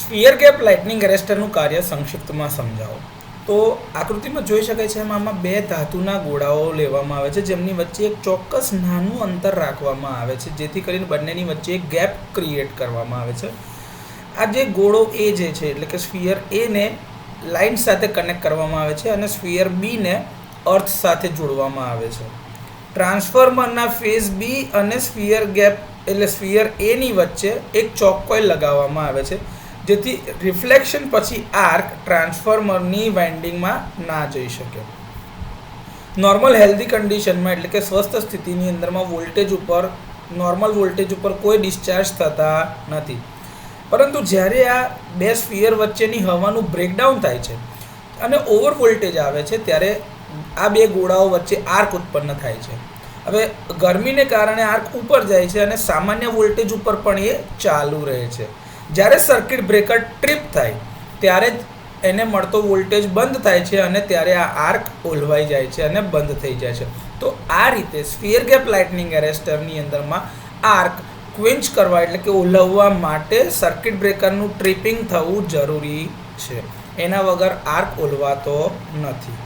Sphere gap lightning એરેસ્ટરનું કાર્ય સંક્ષિપ્તમાં સમજાવો. તો આકૃતિમાં જોઈ શકાય છે આમાં બે ધાતુના ગોળાઓ લેવામાં આવે છે જેમની વચ્ચે એક ચોક્કસ નાનું અંતર રાખવામાં આવે છે જેથી કરીને બંનેની વચ્ચે એક ગેપ ક્રિએટ કરવામાં આવે છે. આ જે ગોળો એ જે છે એટલે કે સ્ફિયર એને લાઇન સાથે કનેક્ટ કરવામાં આવે છે અને સ્ફિયર બીને અર્થ સાથે જોડવામાં આવે છે. ટ્રાન્સફોર્મરના ફેઝ બી અને સ્ફિયર ગેપ એટલે સ્ફિયર એની વચ્ચે એક ચોક કોઇલ લગાવવામાં આવે છે જેથી રિફ્લેક્શન પછી આર્ક ટ્રાન્સફોર્મરની વાઇન્ડિંગમાં ના જઈ શકે. નોર્મલ હેલ્ધી કન્ડિશનમાં એટલે કે સ્વસ્થ સ્થિતિની અંદરમાં નોર્મલ વોલ્ટેજ ઉપર કોઈ ડિસ્ચાર્જ થતા નથી. પરંતુ જ્યારે આ બે સ્ફિયર વચ્ચેની હવાનું બ્રેકડાઉન થાય છે અને ઓવર વોલ્ટેજ આવે છે ત્યારે આ બે ગોળાઓ વચ્ચે આર્ક ઉત્પન્ન થાય છે. હવે ગરમીને કારણે આર્ક ઉપર જાય છે અને સામાન્ય વોલ્ટેજ ઉપર પણ એ ચાલુ રહે છે. જ્યારે સર્કિટ બ્રેકર ટ્રીપ થાય ત્યારે જ એને મળતો વોલ્ટેજ બંધ થાય છે અને ત્યારે આ આર્ક ઓલવાઈ જાય છે અને બંધ થઈ જાય છે. તો આ રીતે સ્ફિયર ગેપ લાઇટનિંગ એરેસ્ટરની અંદરમાં આર્ક ક્વિન્ચ કરવા એટલે કે ઓલવવા માટે સર્કિટ બ્રેકરનું ટ્રિપિંગ થવું જરૂરી છે. એના વગર આર્ક ઓલવાતો નથી.